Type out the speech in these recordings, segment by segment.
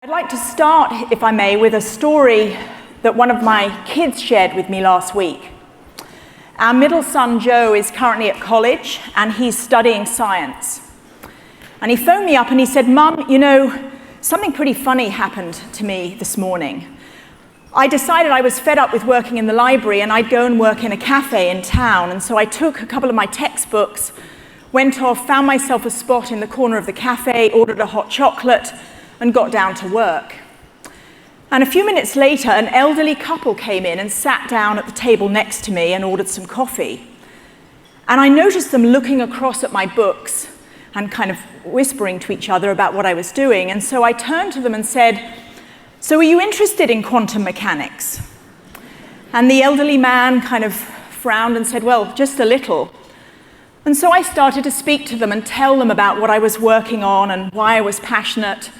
I'd like to start, if I may, with a story that one of my kids shared with me last week. Our middle son, Joe, is currently at college, and he's studying science. And he phoned me up and he said, "Mum, you know, something pretty funny happened to me this morning. I decided I was fed up with working in the library and I'd go and work in a cafe in town. And so I took a couple of my textbooks, went off, found myself a spot in the corner of the cafe, ordered a hot chocolate, and got down to work. And a few minutes later, an elderly couple came in and sat down at the table next to me and ordered some coffee. And I noticed them looking across at my books and kind of whispering to each other about what I was doing. And so I turned to them and said, "So are you interested in quantum mechanics?" And the elderly man kind of frowned and said, "Well, just a little." And so I started to speak to them and tell them about what I was working on and why I was passionate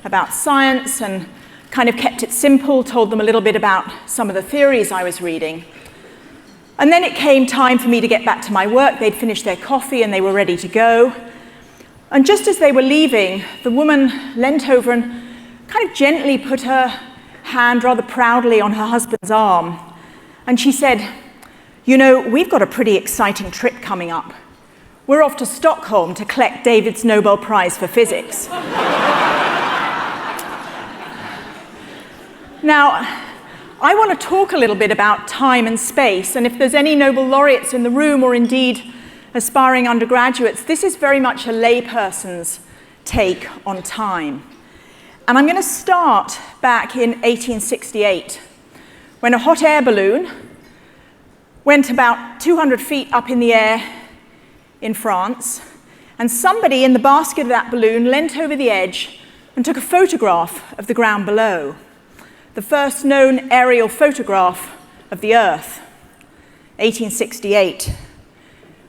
about science, and kind of kept it simple, told them a little bit about some of the theories I was reading. And then it came time for me to get back to my work. They'd finished their coffee and they were ready to go. And just as they were leaving, the woman leant over and kind of gently put her hand rather proudly on her husband's arm. And she said, "You know, we've got a pretty exciting trip coming up. We're off to Stockholm to collect David's Nobel Prize for Physics." Now, I want to talk a little bit about time and space, and if there's any Nobel laureates in the room, or indeed aspiring undergraduates, this is very much a layperson's take on time. And I'm going to start back in 1868, when a hot air balloon went about 200 feet up in the air in France, and somebody in the basket of that balloon leant over the edge and took a photograph of the ground below. The first known aerial photograph of the Earth, 1868.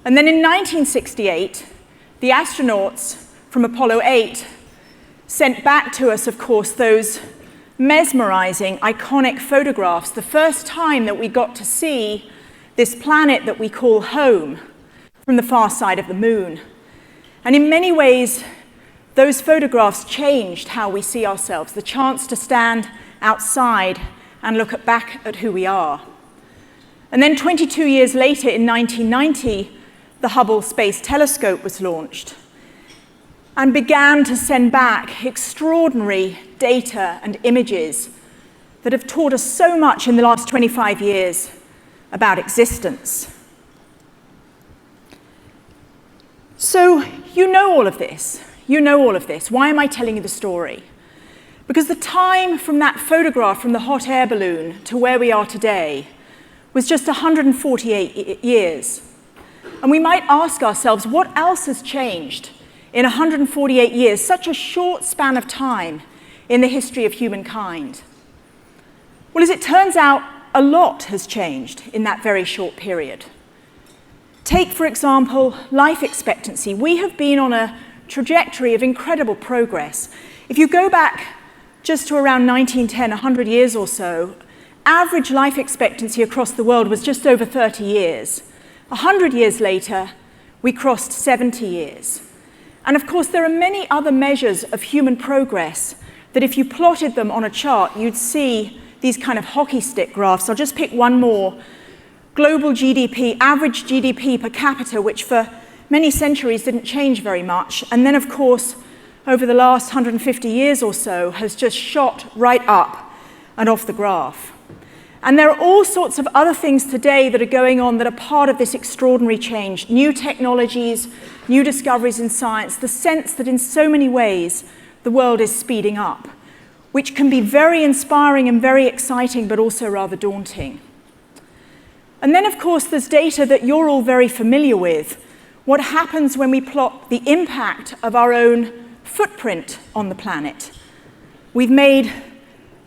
And then in 1968, the astronauts from Apollo 8 sent back to us, of course, those mesmerizing, iconic photographs, the first time that we got to see this planet that we call home from the far side of the moon. And in many ways, those photographs changed how we see ourselves, the chance to stand outside and look back at who we are. And then 22 years later, in 1990, the Hubble Space Telescope was launched and began to send back extraordinary data and images that have taught us so much in the last 25 years about existence. So you know all of this. You know all of this. Why am I telling you the story? Because the time from that photograph from the hot air balloon to where we are today was just 148 years. And we might ask ourselves, what else has changed in 148 years, such a short span of time in the history of humankind? Well, as it turns out, a lot has changed in that very short period. Take, for example, life expectancy. We have been on a trajectory of incredible progress. If you go back just to around 1910, 100 years or so, average life expectancy across the world was just over 30 years. 100 years later, we crossed 70 years. And of course, there are many other measures of human progress that if you plotted them on a chart, you'd see these kind of hockey stick graphs. I'll just pick one more. Global GDP, average GDP per capita, which for many centuries didn't change very much. And then, of course, over the last 150 years or so, has just shot right up and off the graph. And there are all sorts of other things today that are going on that are part of this extraordinary change. New technologies, new discoveries in science, the sense that in so many ways the world is speeding up, which can be very inspiring and very exciting, but also rather daunting. And then, of course, there's data that you're all very familiar with. What happens when we plot the impact of our own footprint on the planet? We've made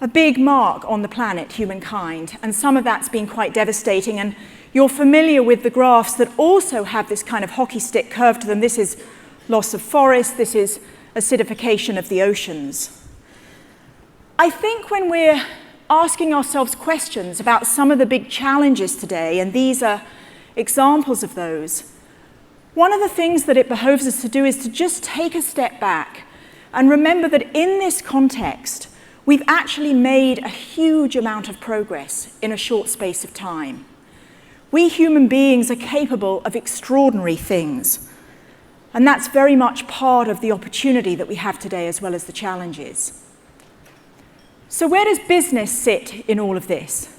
a big mark on the planet, humankind, and some of that's been quite devastating. And you're familiar with the graphs that also have this kind of hockey stick curve to them. This is loss of forest, this is acidification of the oceans. I think when we're asking ourselves questions about some of the big challenges today, and these are examples of those, one of the things that it behoves us to do is to just take a step back and remember that in this context, we've actually made a huge amount of progress in a short space of time. We human beings are capable of extraordinary things, and that's very much part of the opportunity that we have today as well as the challenges. So where does business sit in all of this?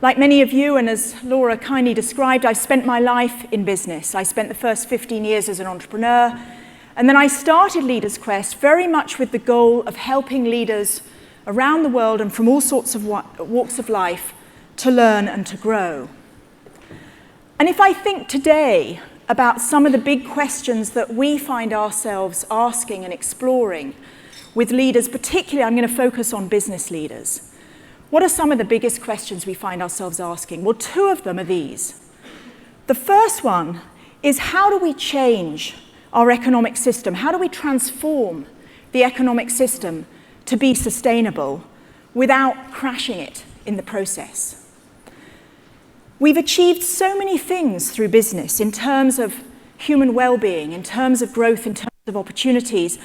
Like many of you, and as Laura kindly described, I spent my life in business. I spent the first 15 years as an entrepreneur, and then I started Leaders Quest very much with the goal of helping leaders around the world and from all sorts of walks of life to learn and to grow. And if I think today about some of the big questions that we find ourselves asking and exploring with leaders, particularly I'm going to focus on business leaders. What are some of the biggest questions we find ourselves asking? Well, two of them are these. The first one is, how do we change our economic system? How do we transform the economic system to be sustainable without crashing it in the process? We've achieved so many things through business in terms of human well-being, in terms of growth, in terms of opportunities.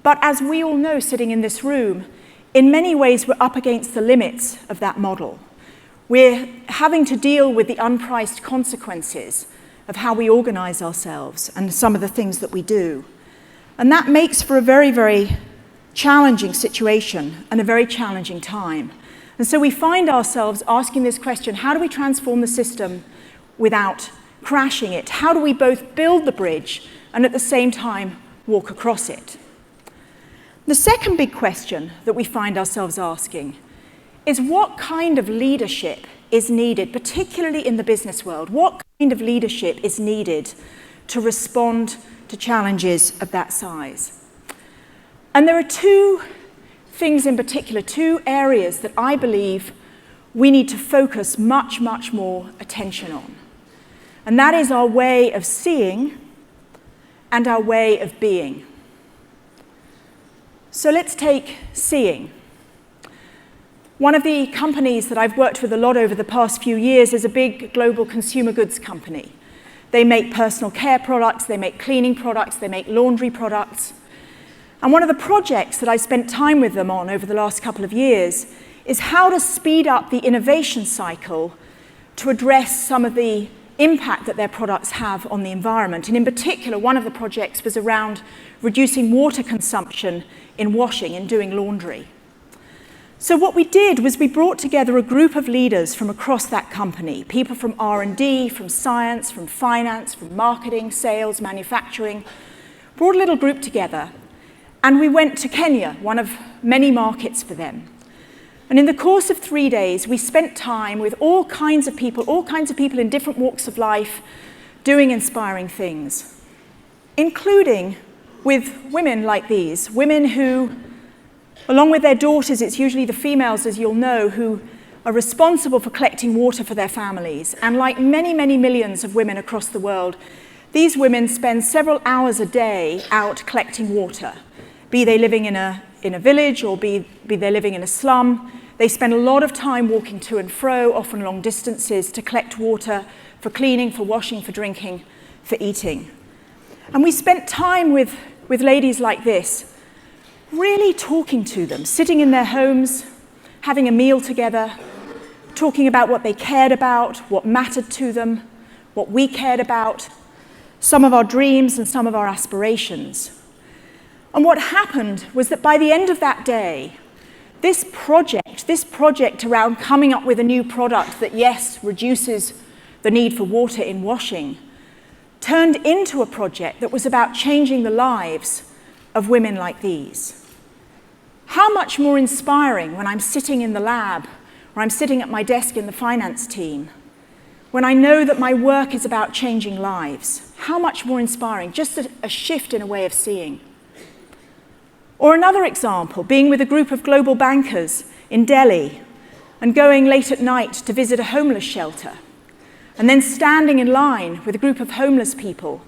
But as we all know, sitting in this room, in many ways we're up against the limits of that model. We're having to deal with the unpriced consequences of how we organize ourselves and some of the things that we do. And that makes for a very, very challenging situation and a very challenging time. And so we find ourselves asking this question: how do we transform the system without crashing it? How do we both build the bridge and at the same time walk across it? The second big question that we find ourselves asking is, what kind of leadership is needed, particularly in the business world? What kind of leadership is needed to respond to challenges of that size? And there are two things in particular, two areas that I believe we need to focus much, much more attention on. And that is our way of seeing and our way of being. So let's take seeing. One of the companies that I've worked with a lot over the past few years is a big global consumer goods company. They make personal care products, they make cleaning products, they make laundry products. And one of the projects that I spent time with them on over the last couple of years is how to speed up the innovation cycle to address some of the impact that their products have on the environment. And in particular, one of the projects was around reducing water consumption in washing and doing laundry. So what we did was we brought together a group of leaders from across that company, people from R&D, from science, from finance, from marketing, sales, manufacturing, brought a little group together, and we went to Kenya, one of many markets for them. And in the course of 3 days, we spent time with all kinds of people in different walks of life, doing inspiring things, including with women like these, women who, along with their daughters, it's usually the females, as you'll know, who are responsible for collecting water for their families. And like many, many millions of women across the world, these women spend several hours a day out collecting water, be they living in a village or be they living in a slum. They spend a lot of time walking to and fro, often long distances, to collect water for cleaning, for washing, for drinking, for eating. And we spent time with ladies like this, really talking to them, sitting in their homes, having a meal together, talking about what they cared about, what mattered to them, what we cared about, some of our dreams and some of our aspirations. And what happened was that by the end of that day, this project around coming up with a new product that, yes, reduces the need for water in washing, turned into a project that was about changing the lives of women like these. How much more inspiring when I'm sitting in the lab or I'm sitting at my desk in the finance team, when I know that my work is about changing lives. How much more inspiring, just a shift in a way of seeing. Or another example, being with a group of global bankers in Delhi and going late at night to visit a homeless shelter, and then standing in line with a group of homeless people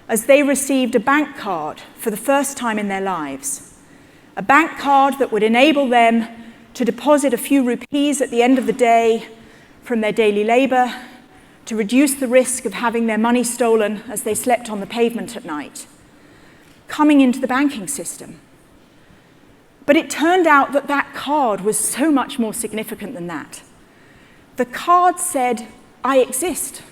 as they received a bank card for the first time in their lives. A bank card that would enable them to deposit a few rupees at the end of the day from their daily labor, to reduce the risk of having their money stolen as they slept on the pavement at night. Coming into the banking system. But it turned out that that card was so much more significant than that. The card said, I exist.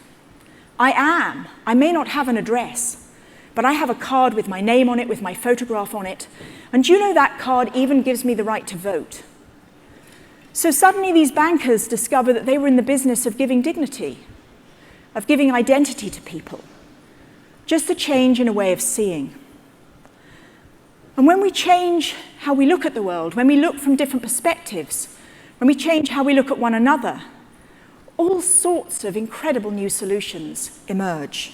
I am. I may not have an address, but I have a card with my name on it, with my photograph on it. And you know that card even gives me the right to vote. So suddenly these bankers discovered that they were in the business of giving dignity, of giving identity to people. Just a change in a way of seeing. And when we change how we look at the world, when we look from different perspectives, when we change how we look at one another, all sorts of incredible new solutions emerge.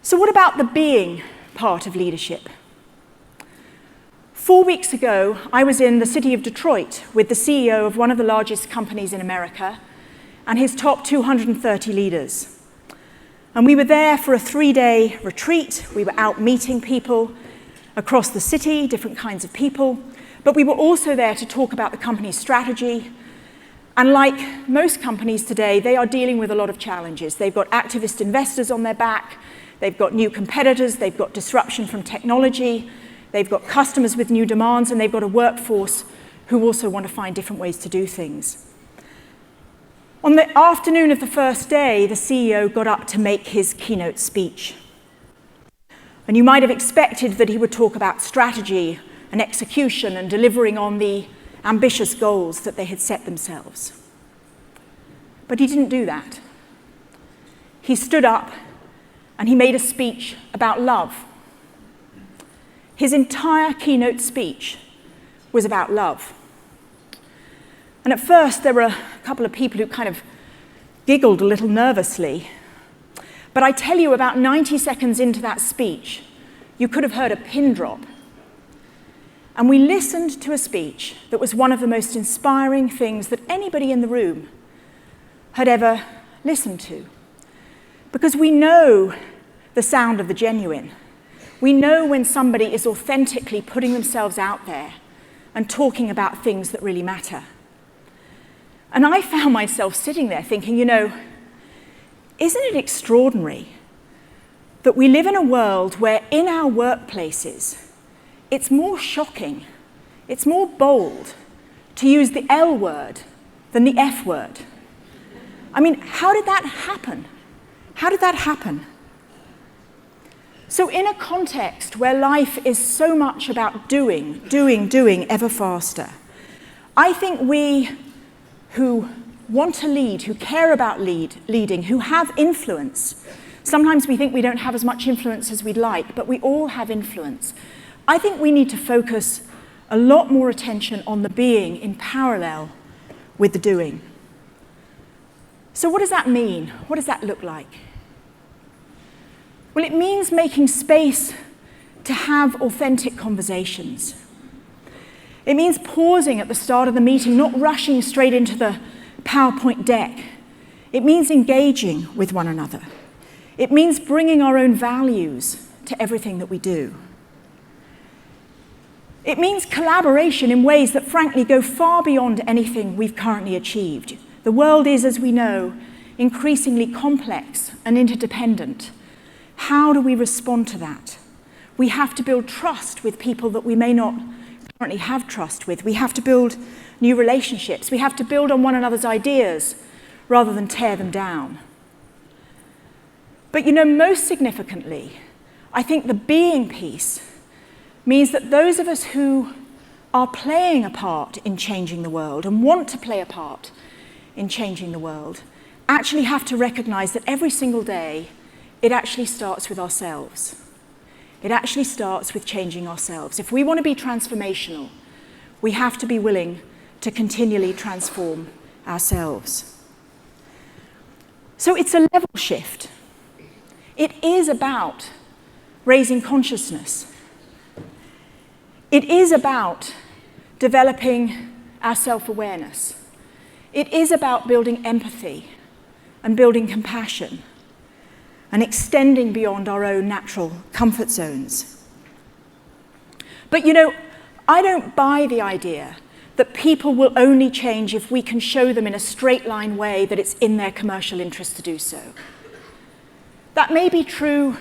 So what about the being part of leadership? 4 weeks ago, I was in the city of Detroit with the CEO of one of the largest companies in America and his top 230 leaders. And we were there for a 3-day retreat. We were out meeting people across the city, different kinds of people. But we were also there to talk about the company's strategy. And like most companies today, they are dealing with a lot of challenges. They've got activist investors on their back. They've got new competitors. They've got disruption from technology. They've got customers with new demands. And they've got a workforce who also want to find different ways to do things. On the afternoon of the first day, the CEO got up to make his keynote speech. And you might have expected that he would talk about strategy and execution and delivering on the ambitious goals that they had set themselves. But he didn't do that. He stood up and he made a speech about love. His entire keynote speech was about love. And at first, there were a couple of people who kind of giggled a little nervously. But I tell you, about 90 seconds into that speech, you could have heard a pin drop. And we listened to a speech that was one of the most inspiring things that anybody in the room had ever listened to. Because we know the sound of the genuine. We know when somebody is authentically putting themselves out there and talking about things that really matter. And I found myself sitting there thinking, isn't it extraordinary that we live in a world where in our workplaces, it's more shocking, it's more bold to use the L word than the F word? I mean, how did that happen? How did that happen? So in a context where life is so much about doing ever faster, I think we who want to lead, who care about leading, who have influence. Sometimes we think we don't have as much influence as we'd like, but we all have influence. I think we need to focus a lot more attention on the being in parallel with the doing. So what does that mean? What does that look like? Well, it means making space to have authentic conversations. It means pausing at the start of the meeting, not rushing straight into the PowerPoint deck. It means engaging with one another. It means bringing our own values to everything that we do. It means collaboration in ways that, frankly, go far beyond anything we've currently achieved. The world is, as we know, increasingly complex and interdependent. How do we respond to that? We have to build trust with people that we may not currently have trust with. We have to build new relationships. We have to build on one another's ideas rather than tear them down. But most significantly, I think the being piece means that those of us who are playing a part in changing the world and want to play a part in changing the world actually have to recognize that every single day it actually starts with ourselves. It actually starts with changing ourselves. If we want to be transformational, we have to be willing to continually transform ourselves. So it's a level shift. It is about raising consciousness. It is about developing our self-awareness. It is about building empathy and building compassion and extending beyond our own natural comfort zones. But I don't buy the idea that people will only change if we can show them in a straight line way that it's in their commercial interest to do so. That may be true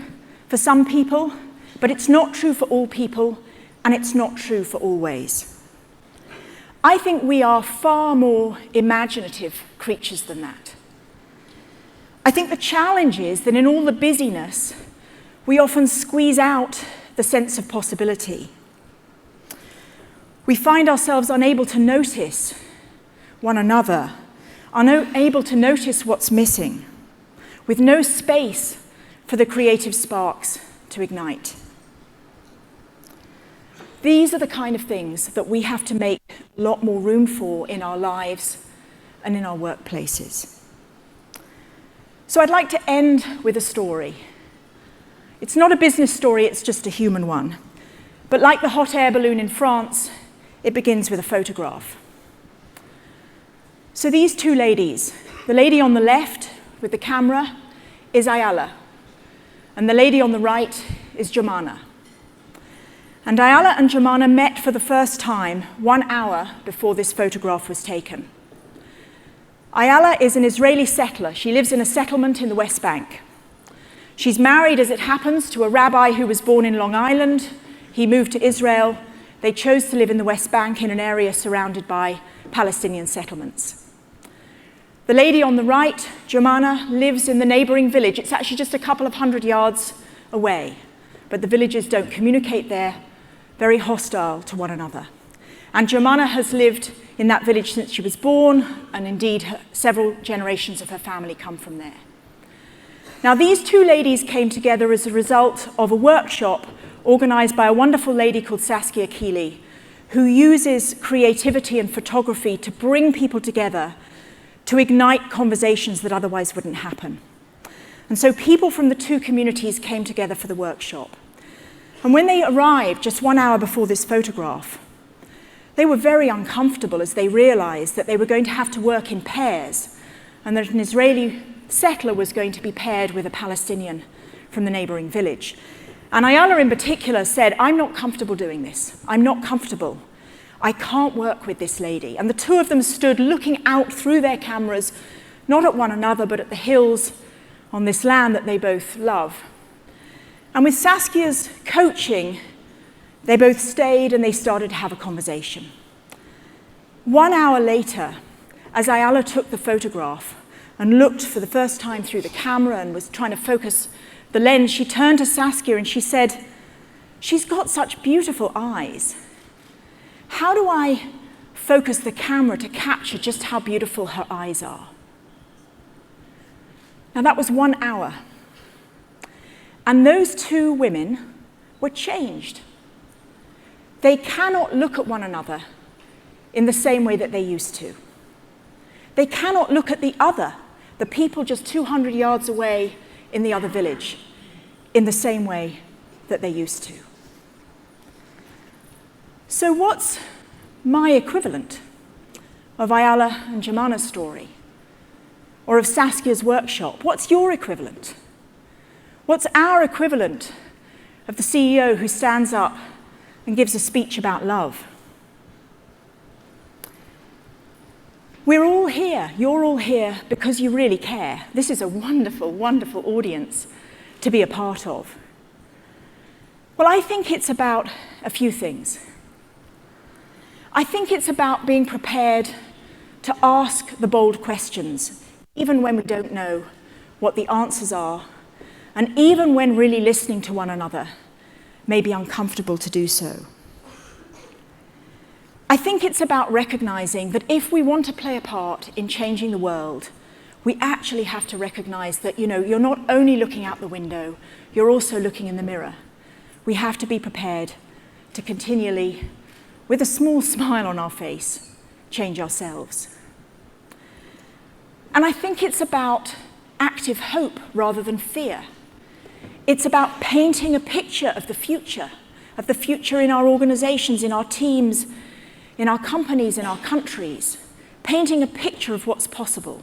for some people, but it's not true for all people, and it's not true for always. I think we are far more imaginative creatures than that. I think the challenge is that in all the busyness, we often squeeze out the sense of possibility. We find ourselves unable to notice one another, unable to notice what's missing, with no space for the creative sparks to ignite. These are the kind of things that we have to make a lot more room for in our lives and in our workplaces. So I'd like to end with a story. It's not a business story, it's just a human one. But like the hot air balloon in France, it begins with a photograph. So these two ladies, the lady on the left with the camera is Ayala, and the lady on the right is Jomana. And Ayala and Jomana met for the first time 1 hour before this photograph was taken. Ayala is an Israeli settler. She lives in a settlement in the West Bank. She's married, as it happens, to a rabbi who was born in Long Island. He moved to Israel. They chose to live in the West Bank in an area surrounded by Palestinian settlements. The lady on the right, Jomana, lives in the neighboring village. It's actually just a couple of 100 yards away, but the villagers don't communicate there, very hostile to one another. And Jomana has lived in that village since she was born, and indeed several generations of her family come from there. Now, these two ladies came together as a result of a workshop organized by a wonderful lady called Saskia Keeley, who uses creativity and photography to bring people together to ignite conversations that otherwise wouldn't happen. And so people from the two communities came together for the workshop. And when they arrived just 1 hour before this photograph, they were very uncomfortable as they realized that they were going to have to work in pairs and that an Israeli settler was going to be paired with a Palestinian from the neighboring village. And Ayala in particular said, "I'm not comfortable doing this. I'm not comfortable. I can't work with this lady." And the two of them stood looking out through their cameras, not at one another, but at the hills on this land that they both love. And with Saskia's coaching, they both stayed and they started to have a conversation. 1 hour later, as Ayala took the photograph and looked for the first time through the camera and was trying to focus the lens, she turned to Saskia and she said, "She's got such beautiful eyes. How do I focus the camera to capture just how beautiful her eyes are?" Now that was 1 hour. And those two women were changed. They cannot look at one another in the same way that they used to. They cannot look at the other, the people just 200 yards away in the other village, in the same way that they used to. So what's my equivalent of Ayala and Jomana's story, or of Saskia's workshop? What's your equivalent? What's our equivalent of the CEO who stands up and gives a speech about love? We're all here, you're all here because you really care. This is a wonderful, wonderful audience to be a part of. Well, I think it's about a few things. I think it's about being prepared to ask the bold questions, even when we don't know what the answers are, and even when really listening to one another may be uncomfortable to do so. I think it's about recognizing that if we want to play a part in changing the world, we actually have to recognize that, you're not only looking out the window, you're also looking in the mirror. We have to be prepared to continually, with a small smile on our face, change ourselves. And I think it's about active hope rather than fear. It's about painting a picture of the future in our organizations, in our teams, in our companies, in our countries, painting a picture of what's possible,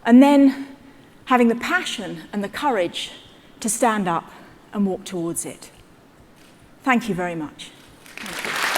and then having the passion and the courage to stand up and walk towards it. Thank you very much. Thank you.